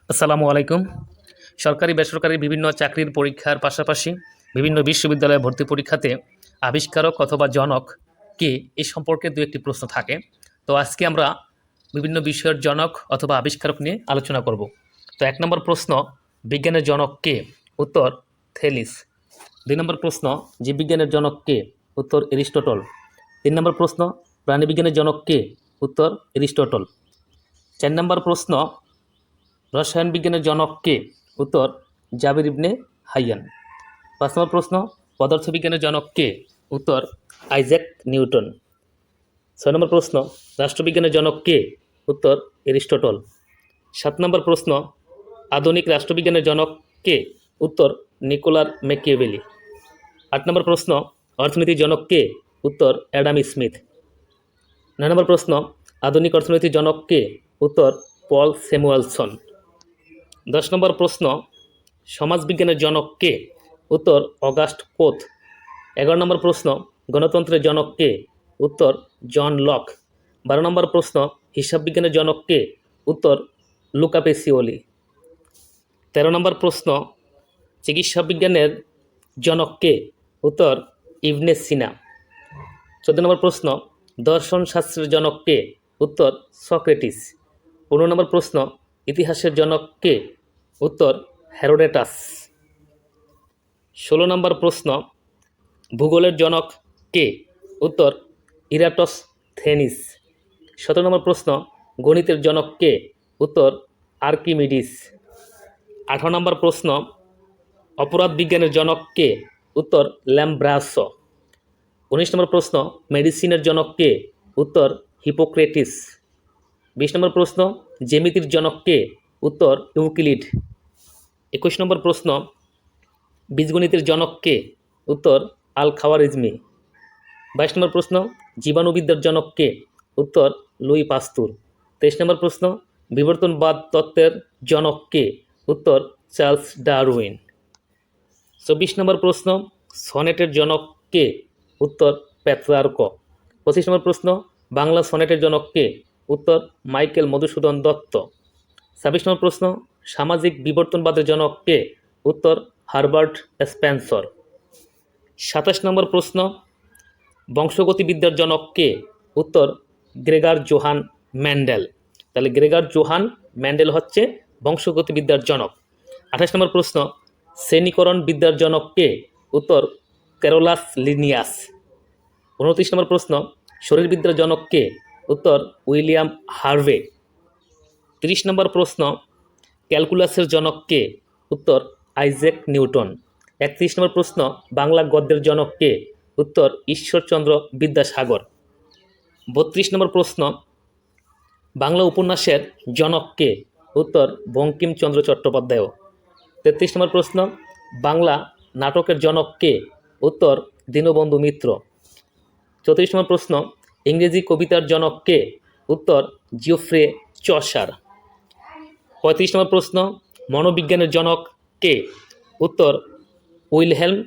আসসালামু আলাইকুম। সরকারি বেসরকারি বিভিন্ন চাকরির পরীক্ষার পাশাপাশি বিভিন্ন বিশ্ববিদ্যালয়ে ভর্তি পরীক্ষাতে আবিষ্কারক অথবা জনক কে এই সম্পর্কে দু একটি প্রশ্ন থাকে। তো আজকে আমরা বিভিন্ন বিষয়ের জনক অথবা আবিষ্কারক নিয়ে আলোচনা করব। তো 1 নম্বর প্রশ্ন, বিজ্ঞানের জনক কে? উত্তর থেলিস। 2 নম্বর প্রশ্ন, জীববিজ্ঞানের জনক কে? উত্তর এরিস্টটল। 3 নম্বর প্রশ্ন, প্রাণীবিজ্ঞানের জনক কে? উত্তর এরিস্টটল। 4 নম্বর প্রশ্ন, রসায়ন বিজ্ঞানের জনক কে? উত্তর জাবির ইবনে হাইয়ান। 5 নম্বর প্রশ্ন, পদার্থবিজ্ঞানের জনক কে? উত্তর আইজ্যাক নিউটন। 6 নম্বর প্রশ্ন, রাষ্ট্রবিজ্ঞানের জনক কে? উত্তর এরিস্টটল। 7 নম্বর প্রশ্ন, আধুনিক রাষ্ট্রবিজ্ঞানের জনক কে? উত্তর নিকোলার ম্যাকিয়াভেলি। 8 নম্বর প্রশ্ন, অর্থনীতির জনক কে? উত্তর অ্যাডাম স্মিথ। 9 নম্বর প্রশ্ন, আধুনিক অর্থনীতির জনক কে? উত্তর পল স্যামুয়েলসন। 10 নম্বর প্রশ্ন, সমাজবিজ্ঞানের জনক কে? উত্তর অগাস্ট কোথ। 11 নম্বর প্রশ্ন, গণতন্ত্রের জনক কে? উত্তর জন লক। 12 নম্বর প্রশ্ন, হিসাব বিজ্ঞানের জনক কে? উত্তর লুকা পেসিওলি। 13 নম্বর প্রশ্ন, চিকিৎসা বিজ্ঞানের জনক কে? উত্তর ইবনে সিনা। 14 নম্বর প্রশ্ন, দর্শন শাস্ত্রের জনক কে? উত্তর সক্রেটিস। 15 নম্বর প্রশ্ন, ইতিহাসের জনক কে? উত্তর হেরোডেটাস। 16 নম্বর প্রশ্ন, ভূগোলের জনক কে? উত্তর ইরাটোস্থেনিস। 17 নম্বর প্রশ্ন, গণিতের জনক কে? উত্তর আর্কিমিডিস। 18 নম্বর প্রশ্ন, অপরাধ বিজ্ঞানের জনক কে? উত্তর ল্যাম্ব্রাসো। 19 নম্বর প্রশ্ন, মেডিসিনের জনক কে? উত্তর হিপোক্রেটিস। 20 নম্বর প্রশ্ন, জ্যামিতির জনক কে? উত্তর ইউক্লিড। 21 নম্বর প্রশ্ন, বীজগণিতের জনক কে? উত্তর আল খাওয়ারিজমি। 22 নম্বর প্রশ্ন, জীবাণুবিদ্যার জনক কে? উত্তর লুই পাস্তুর। 23 নম্বর প্রশ্ন, বিবর্তনবাদ তত্ত্বের জনক কে? উত্তর চার্লস ডারউইন। 24 নম্বর প্রশ্ন, সনেটের জনক কে? উত্তর পেত্রার্ক। 25 নম্বর প্রশ্ন, বাংলা সনেটের জনক কে? উত্তর মাইকেল মধুসূদন দত্ত। 26 নম্বর প্রশ্ন, সামাজিক বিবর্তনবাদের জনক কে? উত্তর হারবার্ট স্পেন্সর। 27 নম্বর প্রশ্ন, বংশগতিবিদ্যার জনক কে? উত্তর গ্রেগার জোহান ম্যান্ডেল। তাহলে গ্রেগার জোহান ম্যান্ডেল হচ্ছে বংশগতিবিদ্যার জনক। 28 নম্বর প্রশ্ন, শ্রেণীকরণ বিদ্যার জনক কে? উত্তর ক্যারোলাস লিনিয়াস। 29 নম্বর প্রশ্ন, শরীরবিদ্যার জনক কে? উত্তর উইলিয়াম হার্ভে। 30 নম্বর প্রশ্ন, ক্যালকুলাসের জনক কে? উত্তর আইজ্যাক নিউটন। 31 নম্বর প্রশ্ন, বাংলা গদ্যের জনক কে? উত্তর ঈশ্বরচন্দ্র বিদ্যাসাগর। 32 নম্বর প্রশ্ন, বাংলা উপন্যাসের জনক কে? উত্তর বঙ্কিমচন্দ্র চট্টোপাধ্যায়। 33 নম্বর প্রশ্ন, বাংলা নাটকের জনক কে? উত্তর দীনবন্ধু মিত্র। 34 নম্বর প্রশ্ন, ইংরেজি কবিতার জনক কে? উত্তর জিওফ্রে চসার। 35 নম্বর প্রশ্ন, মনোবিজ্ঞানের জনক কে? উত্তর উইলহেলম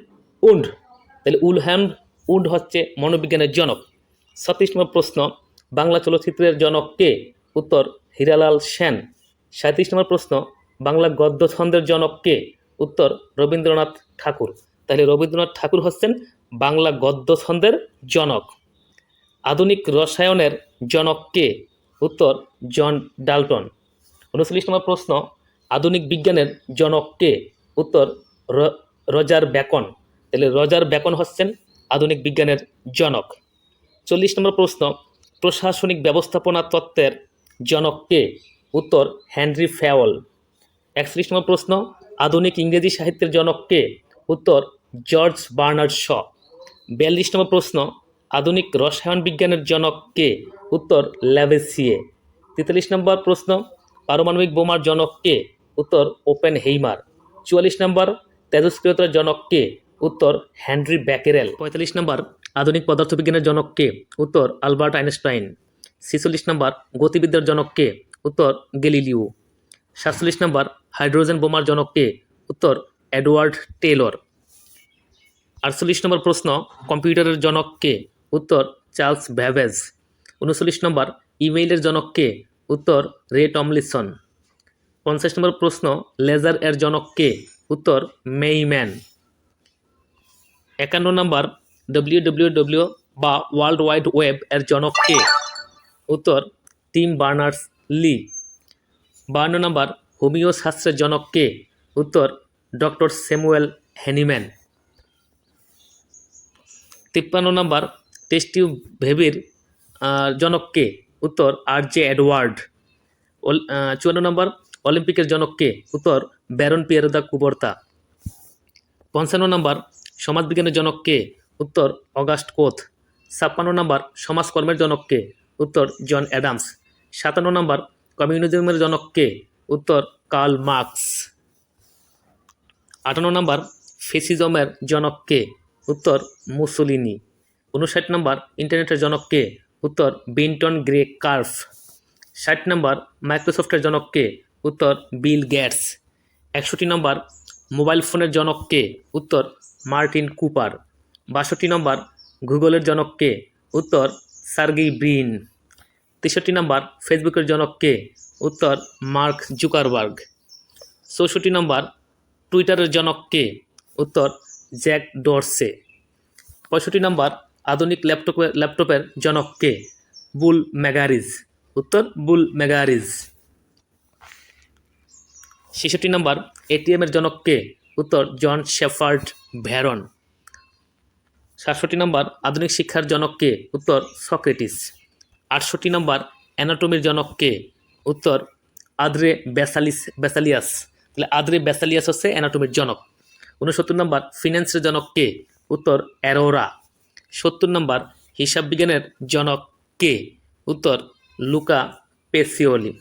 উন্ড। তাহলে উইলহেলম উন্ড হচ্ছে মনোবিজ্ঞানের জনক। 36 নম্বর প্রশ্ন, বাংলা চলচ্চিত্রের জনক কে? উত্তর হীরালাল সেন। 37 নম্বর প্রশ্ন, বাংলা গদ্য ছন্দের জনক কে? উত্তর রবীন্দ্রনাথ ঠাকুর। তাহলে রবীন্দ্রনাথ ঠাকুর হচ্ছেন বাংলা গদ্য ছন্দের জনক। আধুনিক রসায়নের জনক কে? উত্তর জন ডাল্টন। 39 নম্বর প্রশ্ন, আধুনিক বিজ্ঞানের জনক কে? উত্তর রজার বেকন। তাহলে রজার বেকন হচ্ছেন আধুনিক বিজ্ঞানের জনক। 40 নম্বর প্রশ্ন, প্রশাসনিক ব্যবস্থাপনা তত্ত্বের জনক কে? উত্তর হেনরি ফেওল। 41 নম্বর প্রশ্ন, আধুনিক ইংরেজি সাহিত্যের জনক কে? উত্তর জর্জ বার্নার্ড শ। 42 নম্বর প্রশ্ন, আধুনিক রসায়ন বিজ্ঞানের জনক কে? উত্তর ল্যাভেসিয়ে। 43 নম্বর প্রশ্ন, পারমাণবিক বোমার জনক কে? উত্তর ওপেন হেইমার। 44 নম্বর, তেজস্ক্রিয়তার জনক কে? উত্তর হেনরি ব্যাকেরেল। 45 নম্বর, আধুনিক পদার্থবিজ্ঞানের জনক কে? উত্তর আলবার্ট আইনস্টাইন। 46 নম্বর, গতিবিদ্যার জনক কে? উত্তর গ্যালিলিও। 47 নম্বর, হাইড্রোজেন বোমার জনক কে? উত্তর এডওয়ার্ড টেলর। 48 নম্বর প্রশ্ন, কম্পিউটারের জনক কে? উত্তর চার্লস ব্যাবেজ। 39 নম্বর, ইমেইলের জনক কে? উত্তর রে টমলিনসন। 50 নম্বর প্রশ্ন, লেজার এর জনক কে? উত্তর মেইম্যান। 51 নম্বর, www বা ওয়ার্ল্ড ওয়াইড ওয়েব এর জনক কে? উত্তর টিম বার্নার্স লি। 52 নম্বর, হোমিও শাস্ত্রের জনক কে? উত্তর ডক্টর স্যামুয়েল হ্যানিম্যান। 53 নম্বর, টেস্ট টিউব ভেবির জনক কে? উত্তর আর.জে. এডওয়ার্ড। 54 নম্বর, অলিম্পিকের জনক কে? উত্তর ব্যারন পিয়েরো দা কুবর্তা। 55 নম্বর, সমাজবিজ্ঞানের জনক কে? উত্তর অগাস্ট কোথ। 56 নম্বর, সমাজকর্মের জনক কে? উত্তর জন অ্যাডামস। 57 নম্বর, কমিউনিজমের জনক কে? উত্তর কার্ল মার্কস। 58 নম্বর, ফেসিজমের জনক কে? উত্তর মুসোলিনি। 59 নম্বর, ইন্টারনেটের জনক কে? উত্তর বিন্টন গ্রে কার্ভ। 60 নম্বর, মাইক্রোসফটের জনক কে? উত্তর বিল গেটস। 61 নম্বর, মোবাইল ফোনের জনক কে? উত্তর মার্টিন কুপার। 62 নম্বর, গুগলের জনক কে? উত্তর সার্গেই ব্রিন। 63 নম্বর, ফেসবুকের জনক কে? উত্তর মার্ক জুকারবার্গ। 64 নম্বর, টুইটারের জনক কে? উত্তর জ্যাক ডরসে। 65 নম্বর, আধুনিক ল্যাপটপের জনক কে? বুল ম্যাগারিজ। উত্তর বুল ম্যাগারিজ। 66 নম্বর, এটিএম এর জনক কে? উত্তর জন শেফার্ড ভ্যারন। 67 নম্বর, আধুনিক শিক্ষার জনক কে? উত্তর সক্রেটিস। 68 নম্বর, অ্যানাটমির জনক কে? উত্তর আদ্রে বেসালিয়াস। তাহলে আদ্রে বেসালিয়াস হচ্ছে অ্যানাটমির জনক। 69 নম্বর, ফিন্যান্সের জনক কে? উত্তর অ্যারোরা। 70 নম্বর, হিসাব বিজ্ঞানের জনক কে? উত্তর লুকা পেসিওলি।